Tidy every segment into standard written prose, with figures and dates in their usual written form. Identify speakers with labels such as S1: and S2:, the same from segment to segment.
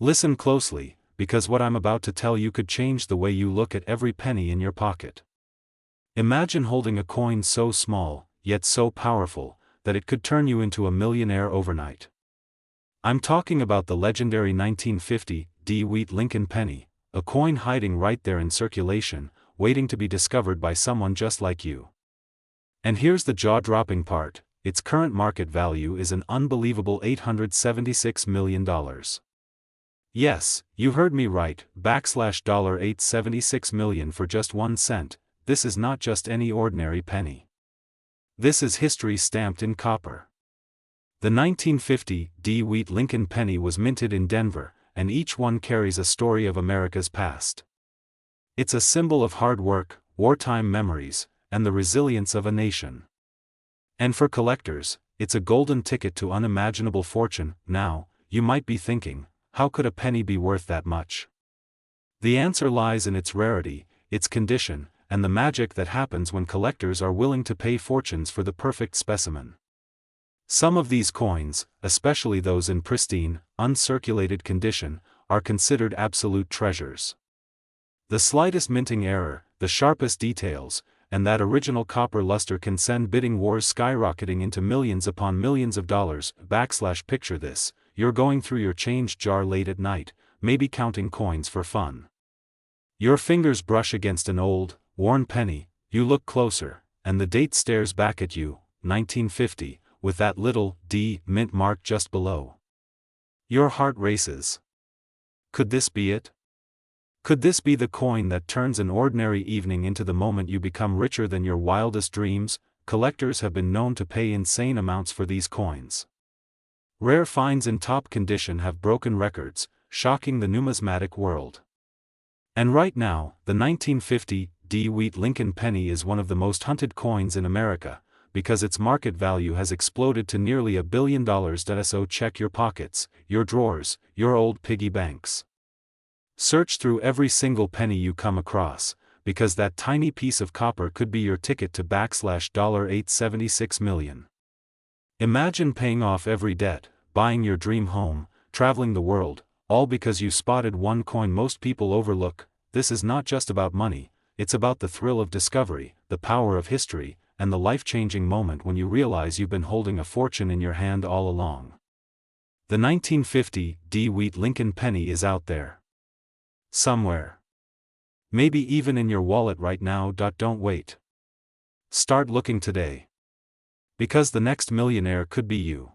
S1: Listen closely, because what I'm about to tell you could change the way you look at every penny in your pocket. Imagine holding a coin so small, yet so powerful, that it could turn you into a millionaire overnight. I'm talking about the legendary 1950 D-Wheat Lincoln penny, a coin hiding right there in circulation, waiting to be discovered by someone just like you. And here's the jaw-dropping part: its current market value is an unbelievable $876 million. Yes, you heard me right, $876 million for just 1 cent. This is not just any ordinary penny. This is history stamped in copper. The 1950 D-Wheat Lincoln penny was minted in Denver, and each one carries a story of America's past. It's a symbol of hard work, wartime memories, and the resilience of a nation. And for collectors, it's a golden ticket to unimaginable fortune. Now, you might be thinking, how could a penny be worth that much? The answer lies in its rarity, its condition, and the magic that happens when collectors are willing to pay fortunes for the perfect specimen. Some of these coins, especially those in pristine, uncirculated condition, are considered absolute treasures. The slightest minting error, the sharpest details, and that original copper luster can send bidding wars skyrocketing into millions upon millions of dollars. Picture this: you're going through your change jar late at night, maybe counting coins for fun. Your fingers brush against an old, worn penny. You look closer, and the date stares back at you, 1950, with that little D mint mark just below. Your heart races. Could this be it? Could this be the coin that turns an ordinary evening into the moment you become richer than your wildest dreams? Collectors have been known to pay insane amounts for these coins. Rare finds in top condition have broken records, shocking the numismatic world. And right now, the 1950 D-Wheat Lincoln penny is one of the most hunted coins in America, because its market value has exploded to nearly $1 billion. So check your pockets, your drawers, your old piggy banks. Search through every single penny you come across, because that tiny piece of copper could be your ticket to $876 million. Imagine paying off every debt, buying your dream home, traveling the world, all because you spotted one coin most people overlook. This is not just about money, it's about the thrill of discovery, the power of history, and the life-changing moment when you realize you've been holding a fortune in your hand all along. The 1950 D-Wheat Lincoln penny is out there. Somewhere. Maybe even in your wallet right now. Don't wait. Start looking today. Because the next millionaire could be you.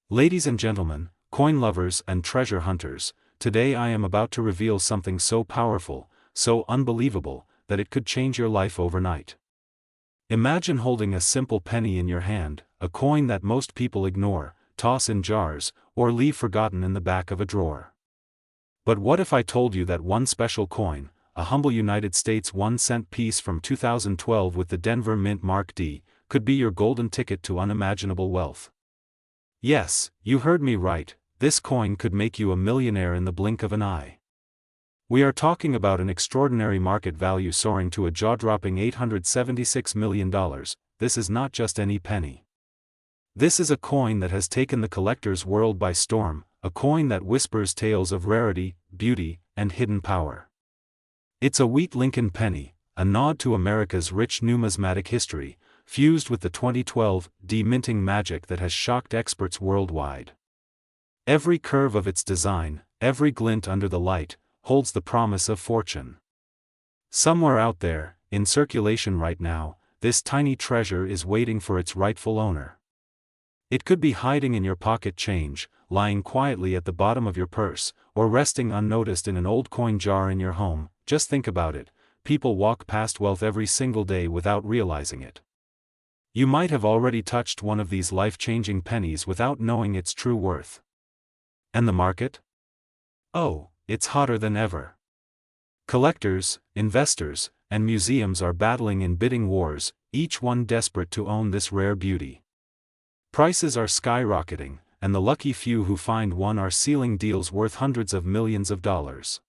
S1: Ladies and gentlemen, coin lovers and treasure hunters, today I am about to reveal something so powerful, so unbelievable, that it could change your life overnight. Imagine holding a simple penny in your hand, a coin that most people ignore, toss in jars, or leave forgotten in the back of a drawer. But what if I told you that one special coin, a humble United States 1-cent piece from 2012 with the Denver Mint Mark D, could be your golden ticket to unimaginable wealth? Yes, you heard me right, this coin could make you a millionaire in the blink of an eye. We are talking about an extraordinary market value soaring to a jaw-dropping $876 million. This is not just any penny. This is a coin that has taken the collector's world by storm, a coin that whispers tales of rarity, beauty, and hidden power. It's a Wheat Lincoln penny, a nod to America's rich numismatic history, fused with the 2012 de-minting magic that has shocked experts worldwide. Every curve of its design, every glint under the light, holds the promise of fortune. Somewhere out there, in circulation right now, this tiny treasure is waiting for its rightful owner. It could be hiding in your pocket change, lying quietly at the bottom of your purse, or resting unnoticed in an old coin jar in your home. Just think about it, people walk past wealth every single day without realizing it. You might have already touched one of these life-changing pennies without knowing its true worth. And the market? Oh, it's hotter than ever. Collectors, investors, and museums are battling in bidding wars, each one desperate to own this rare beauty. Prices are skyrocketing, and the lucky few who find one are sealing deals worth hundreds of millions of dollars.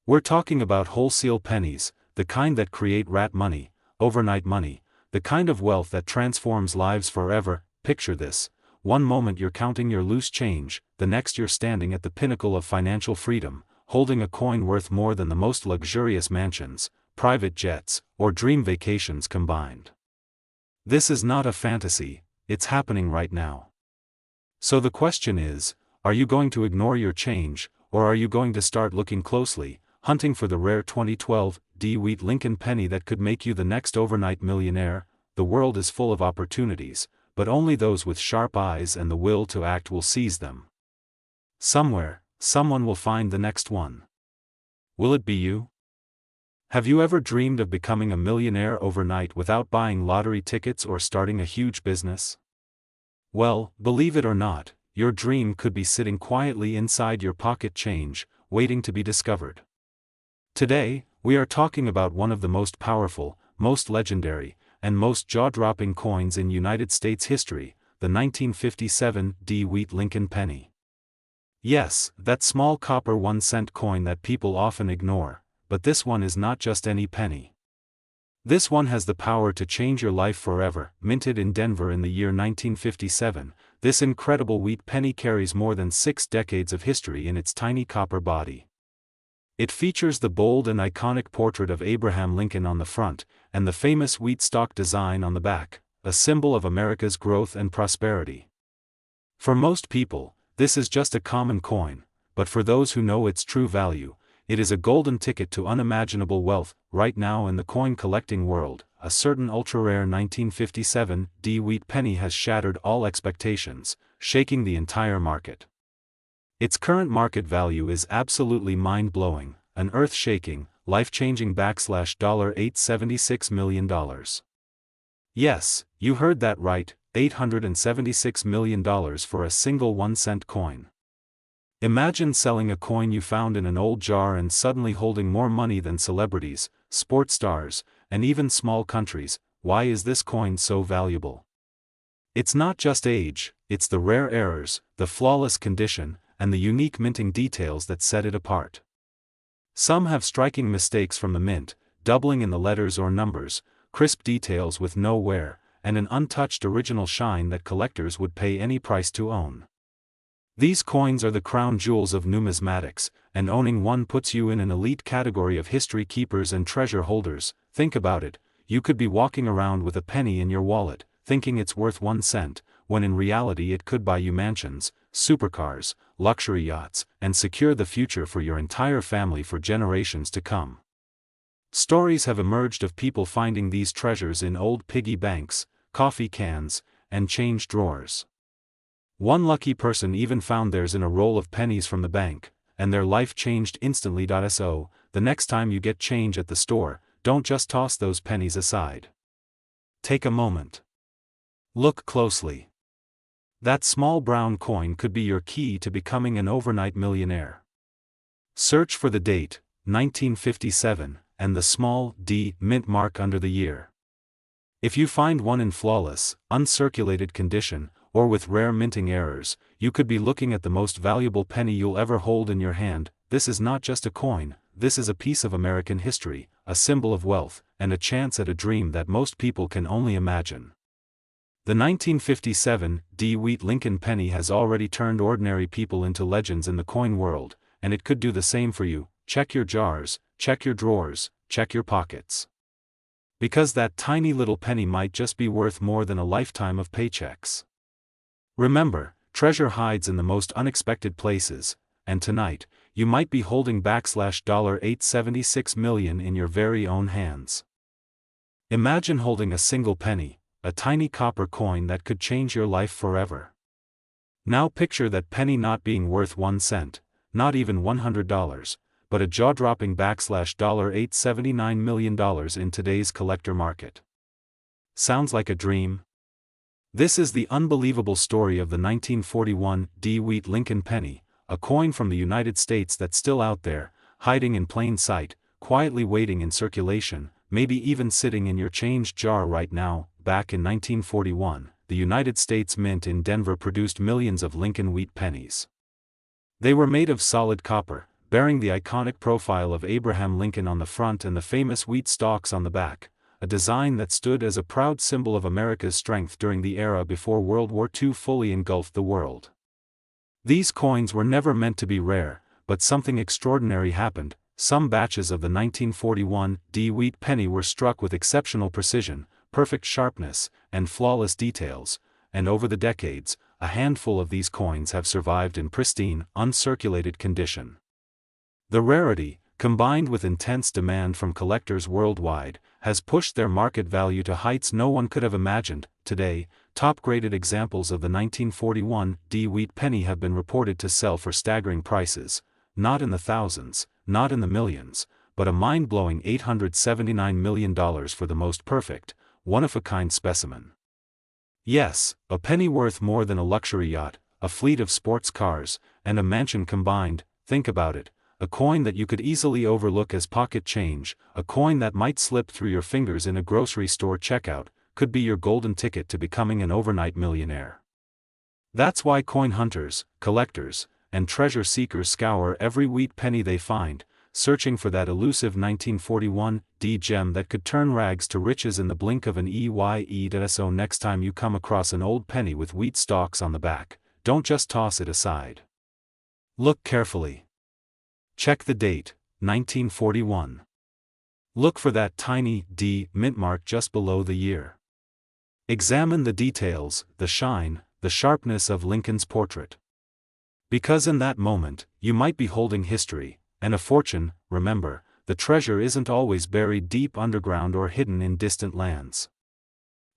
S1: We're talking about wholesale pennies, the kind that create rat money, overnight money, the kind of wealth that transforms lives forever. Picture this: one moment you're counting your loose change, the next you're standing at the pinnacle of financial freedom, holding a coin worth more than the most luxurious mansions, private jets, or dream vacations combined. This is not a fantasy, it's happening right now. So the question is, are you going to ignore your change, or are you going to start looking closely, hunting for the rare 2012 DeWitt Lincoln penny that could make you the next overnight millionaire? The world is full of opportunities, but only those with sharp eyes and the will to act will seize them. Somewhere, someone will find the next one. Will it be you? Have you ever dreamed of becoming a millionaire overnight without buying lottery tickets or starting a huge business? Well, believe it or not, your dream could be sitting quietly inside your pocket change, waiting to be discovered. Today, we are talking about one of the most powerful, most legendary, and most jaw-dropping coins in United States history, the 1957 DeWitt Lincoln penny. Yes, that small copper 1-cent coin that people often ignore, but this one is not just any penny. This one has the power to change your life forever. Minted in Denver in the year 1957, this incredible wheat penny carries more than 6 decades of history in its tiny copper body. It features the bold and iconic portrait of Abraham Lincoln on the front, and the famous wheat stalk design on the back, a symbol of America's growth and prosperity. For most people, this is just a common coin, but for those who know its true value, it is a golden ticket to unimaginable wealth. Right now in the coin collecting world, a certain ultra-rare 1957 DeWitt penny has shattered all expectations, shaking the entire market. Its current market value is absolutely mind-blowing, an earth-shaking, life-changing $876 million. Yes, you heard that right, $876 million for a single 1-cent coin. Imagine selling a coin you found in an old jar and suddenly holding more money than celebrities, sports stars, and even small countries. Why is this coin so valuable? It's not just age, it's the rare errors, the flawless condition, and the unique minting details that set it apart. Some have striking mistakes from the mint, doubling in the letters or numbers, crisp details with no wear, and an untouched original shine that collectors would pay any price to own. These coins are the crown jewels of numismatics, and owning one puts you in an elite category of history keepers and treasure holders. Think about it, you could be walking around with a penny in your wallet, thinking it's worth 1 cent, when in reality it could buy you mansions, supercars, luxury yachts, and secure the future for your entire family for generations to come. Stories have emerged of people finding these treasures in old piggy banks, coffee cans, and change drawers. One lucky person even found theirs in a roll of pennies from the bank, and their life changed instantly. So, the next time you get change at the store, don't just toss those pennies aside. Take a moment. Look closely. That small brown coin could be your key to becoming an overnight millionaire. Search for the date, 1957, and the small D mint mark under the year. If you find one in flawless, uncirculated condition, or with rare minting errors, you could be looking at the most valuable penny you'll ever hold in your hand. This is not just a coin, this is a piece of American history, a symbol of wealth, and a chance at a dream that most people can only imagine. The 1957 DeWitt Lincoln penny has already turned ordinary people into legends in the coin world, and it could do the same for you. Check your jars, check your drawers, check your pockets. Because that tiny little penny might just be worth more than a lifetime of paychecks. Remember, treasure hides in the most unexpected places, and tonight, you might be holding $876 million in your very own hands. Imagine holding a single penny, a tiny copper coin that could change your life forever. Now picture that penny not being worth 1 cent, not even $100, but a jaw-dropping $879 million in today's collector market. Sounds like a dream? This is the unbelievable story of the 1941 DeWitt Lincoln penny, a coin from the United States that's still out there, hiding in plain sight, quietly waiting in circulation, maybe even sitting in your change jar right now. Back in 1941, the United States Mint in Denver produced millions of Lincoln wheat pennies. They were made of solid copper, bearing the iconic profile of Abraham Lincoln on the front and the famous wheat stalks on the back, a design that stood as a proud symbol of America's strength during the era before World War II fully engulfed the world. These coins were never meant to be rare, but something extraordinary happened. Some batches of the 1941 D wheat penny were struck with exceptional precision, perfect sharpness, and flawless details, and over the decades, a handful of these coins have survived in pristine, uncirculated condition. The rarity, combined with intense demand from collectors worldwide, has pushed their market value to heights no one could have imagined. Today, top-graded examples of the 1941 D wheat penny have been reported to sell for staggering prices, not in the thousands, not in the millions, but a mind-blowing $879 million for the most perfect, one-of-a-kind specimen. Yes, a penny worth more than a luxury yacht, a fleet of sports cars, and a mansion combined. Think about it. A coin that you could easily overlook as pocket change, a coin that might slip through your fingers in a grocery store checkout, could be your golden ticket to becoming an overnight millionaire. That's why coin hunters, collectors, and treasure seekers scour every wheat penny they find, searching for that elusive 1941 D gem that could turn rags to riches in the blink of an eye. So next time you come across an old penny with wheat stalks on the back, don't just toss it aside. Look carefully. Check the date, 1941. Look for that tiny D mint mark just below the year. Examine the details, the shine, the sharpness of Lincoln's portrait. Because in that moment, you might be holding history, and a fortune. Remember, the treasure isn't always buried deep underground or hidden in distant lands.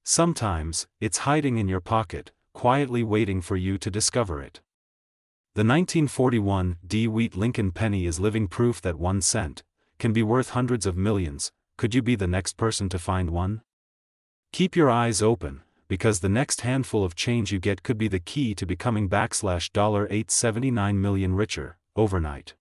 S1: Sometimes, it's hiding in your pocket, quietly waiting for you to discover it. The 1941 D wheat Lincoln penny is living proof that 1 cent can be worth hundreds of millions. Could you be the next person to find one? Keep your eyes open, because the next handful of change you get could be the key to becoming $879 million richer overnight.